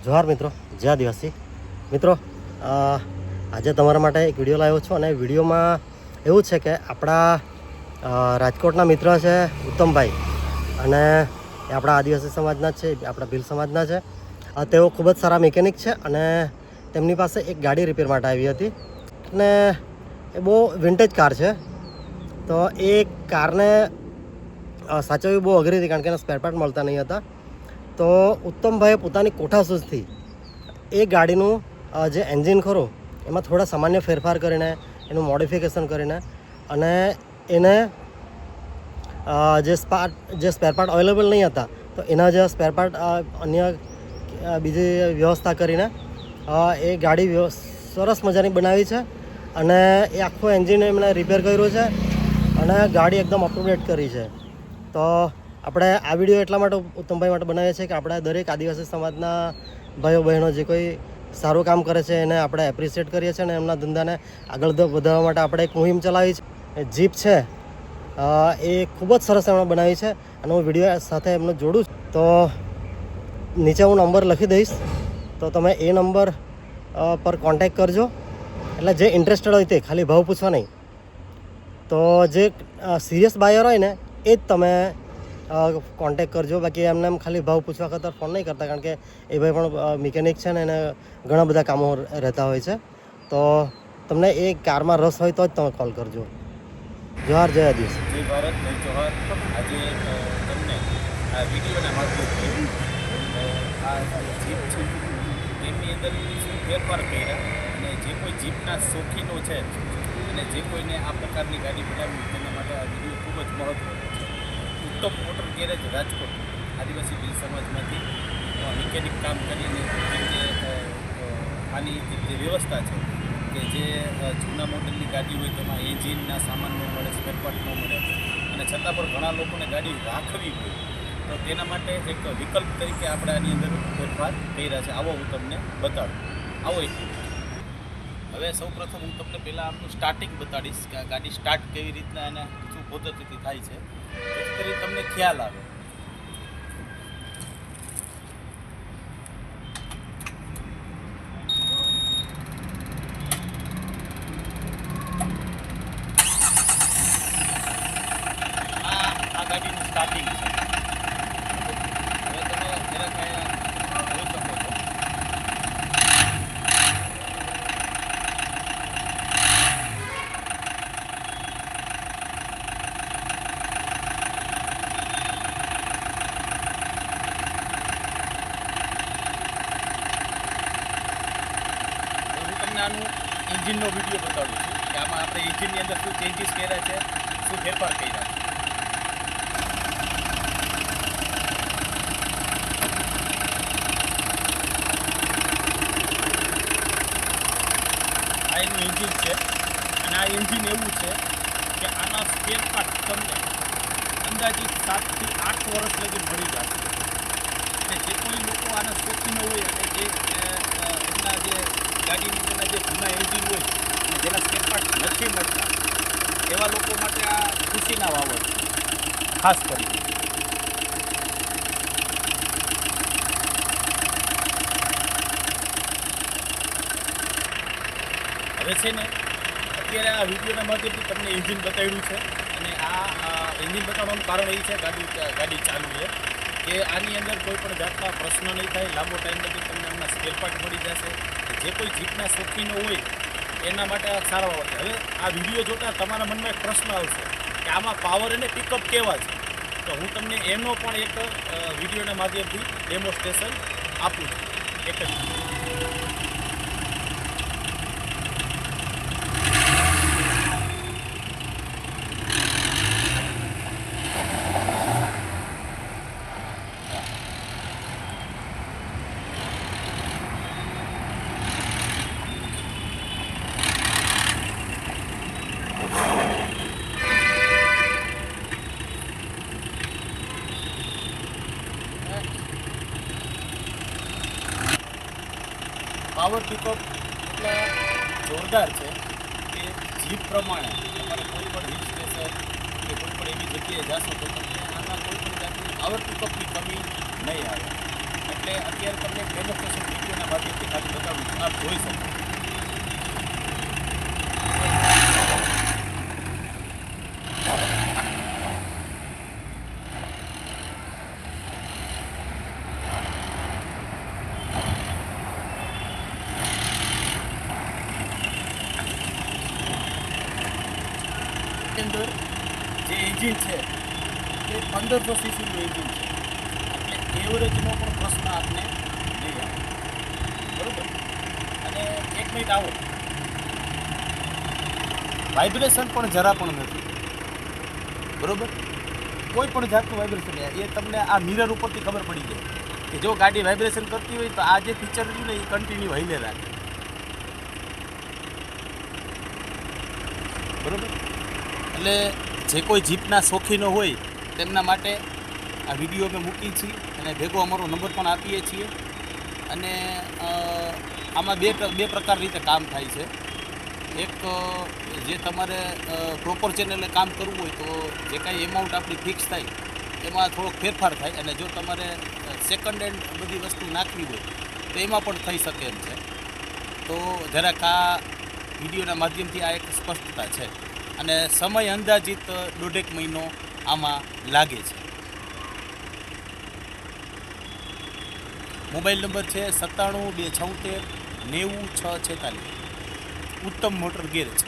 જોહાર મિત્રો, જય આદિવાસી મિત્રો. આજે તમારા માટે એક વિડીયો લાવ્યો છું અને વિડીયોમાં એવું છે કે આપણા રાજકોટના મિત્ર છે ઉત્તમભાઈ, અને એ આપણા આદિવાસી સમાજના છે, આપણા ભીલ સમાજના છે. તેઓ ખૂબ જ સારા મિકેનિક છે અને તેમની પાસે એક ગાડી રિપેર માટે આવી હતી અને એ બહુ વિન્ટેજ કાર છે. તો એ કારને સાચવવી બહુ અઘરી હતી કારણ કે એના સ્પેર પાર્ટ મળતા નહીં હતા. તો ઉત્તમભાઈએ પોતાની કોઠાસૂઝથી એ ગાડીનું જે એન્જિન ખરું એમાં થોડા સામાન્ય ફેરફાર કરીને, એનું મોડિફિકેશન કરીને અને એને જે સ્પેર પાર્ટ અવેલેબલ નહીં હતા તો એના જે સ્પેર પાર્ટ અન્ય બીજી વ્યવસ્થા કરીને એ ગાડી સરસ મજાની બનાવી છે અને એ આખું એન્જિન એમણે રિપેર કર્યું છે અને ગાડી એકદમ અપ ટુ ડેટ કરી છે. તો આપણે આ વિડીયો એટલા માટે ઉત્તમભાઈ માટે બનાવીએ છીએ કે આપણે દરેક આદિવાસી સમાજના ભાઈઓ બહેનો જે કોઈ સારું કામ કરે છે એને આપણે એપ્રિશિએટ કરીએ છીએ અને એમના ધંધાને આગળ વધારવા માટે આપણે એક મુહિમ ચલાવી છે. જીપ છે એ ખૂબ જ સરસ એમણે બનાવી છે અને હું વિડીયો સાથે એમને જોડું છું. તો નીચે હું નંબર લખી દઈશ, તો તમે એ નંબર પર કોન્ટેક્ટ કરજો. એટલે જે ઇન્ટરેસ્ટેડ હોય તે ખાલી ભાવ પૂછવા નહીં, તો જે સિરિયસ બાયર હોય ને એ જ તમે કોન્ટેક કરજો. બાકી એમને એમ ખાલી ભાવ પૂછવા ખાતર ફોન નહીં કરતા, કારણ કે એ ભાઈ પણ મિકેનિક છે ને એને ઘણા બધા કામો રહેતા હોય છે. તો તમને એ કારમાં રસ હોય તો જ તમે કોલ કરજો. જોહાર, જય આદિવાસી. જય ભારત, જય જોહાર. આજે તમને આ વિડીયોના માધ્યમથી આ જીપ છે એમની અંદર શું ફેરફાર કર્યા અને જે કોઈ જીપના શોખીનો છે અને જે કોઈને આ પ્રકારની ગાડી બનાવવી તેના માટે આ વિડીયો ખૂબ જ મહત્વનો છે. ઉત્તમ મોટર ગેરેજ રાજકોટ આદિવાસી ભીલ સમાજમાંથી મિકેનિક કામ કરીને આની જે વ્યવસ્થા છે કે જે જૂના મોડલની ગાડી હોય તેમાં એન્જિનના સામાન ન મળે, સ્પેર પાર્ટ ન મળે અને છતાં પણ ઘણા લોકોને ગાડી રાખવી હોય તો તેના માટે એક વિકલ્પ તરીકે આપણે આની અંદર ફેરફાર કર્યા છે. આવો હું તમને બતાડું. આવો એક હવે સૌપ્રથમ હું તમને પહેલાં આમનું સ્ટાર્ટિંગ બતાડીશ કે આ ગાડી સ્ટાર્ટ કેવી રીતના અને શું પદ્ધતિથી થાય છે, જેથી કરી તમને ખ્યાલ આવે. આ ગાડીનું સ્ટાર્ટિંગ છે. હવે તમે જરાક અહીંયા જોઈ શકો છો. આનું એન્જિનનો વિડીયો બતાડું છું કે આમાં આપણે એન્જિનની અંદર શું ચેન્જીસ કર્યા છે, શું ફેરફાર કર્યા છે. આ એનું એન્જિન છે અને આ એન્જિન એવું છે કે આના સ્પેર પાર્ટ તમને અંદાજિત 7 થી 8 વર્ષ લગી મળી જશે. અને જે કોઈ લોકો આના શોખીનો હોય અને જે એમના જે ગાડીની અંદરના જે જૂના એન્જિન હોય અને જેના સ્પેર પાર્ટ નથી મળતા એવા લોકો માટે આ ખુશીના વાવડ ખાસ કરીને. હવે છે ને અત્યારે આ વિડીયોના માધ્યમથી તમને એન્જિન બતાવ્યું છે અને આ એન્જિન બતાવવાનું કારણ એ છે ગાડી ચાલુ છે કે આની અંદર કોઈ પણ જાતના પ્રશ્ન નહીં થાય, લાંબો ટાઈમ લગી તમને એમના સ્પેર પાર્ટ મળી જશે. જે કોઈ જીપના શોખીનો હોય એના માટે આ સારા હોય. હવે આ વિડીયો જોતાં તમારા મનમાં એક પ્રશ્ન આવશે કે આમાં પાવર અને પિકઅપ કેવા છે, તો હું તમને એનો પણ એક વિડીયોના માધ્યમથી ડેમોન્સ્ટ્રેશન આપું છું. એક જ પાવર પિકઅપ એટલે જોરદાર છે કે જીપ પ્રમાણે તમારે કોઈ પણ હિલ સ્ટેશન કે કોઈ પણ એવી જગ્યાએ જશો તો તમને આમાં કોઈ પણ જાતની પાવર પિકઅપની કમી નહીં આવે. એટલે અત્યારે તમને ડેમોન્સ્ટ્રેશન જોઈ શકો. અંદર જે એન્જિન છે એ 1500 સીસીનું એન્જિન છે, એટલે એવરેજનો પણ પ્રશ્ન આપને નહીં આવે. બરોબર. અને એક મિનિટ આવો, વાઇબ્રેશન પણ જરા પણ નથી. બરોબર. કોઈ પણ જાતનું વાઇબ્રેશન નહીં. એ તમને આ મિરર ઉપરથી ખબર પડી જાય કે જો ગાડી વાઇબ્રેશન કરતી હોય તો આ જે ફીચર રહ્યું ને એ કન્ટિન્યુ હઈને રાખે. બરોબર. એટલે જે કોઈ જીપના શોખીનો હોય તેમના માટે આ વિડીયો અમે મૂકીએ છીએ અને ભેગો અમારો નંબર પણ આપીએ છીએ. અને આમાં બે પ્રકાર રીતે કામ થાય છે. એક જે તમારે પ્રોપર ચેનલે કામ કરવું હોય તો જે કાંઈ એમાઉન્ટ આપણી ફિક્સ થાય એમાં થોડોક ફેરફાર થાય, અને જો તમારે સેકન્ડ હેન્ડ બધી વસ્તુ નાખવી હોય તો એમાં પણ થઈ શકે એમ છે. તો જરાક આ વિડીયોના માધ્યમથી આ એક સ્પષ્ટતા છે. અને સમય અંદાજિત 1.5 મહિનો આમાં લાગે છે. મોબાઈલ નંબર છે 97 276 90 646. ઉત્તમ મોટર ગેરેજ.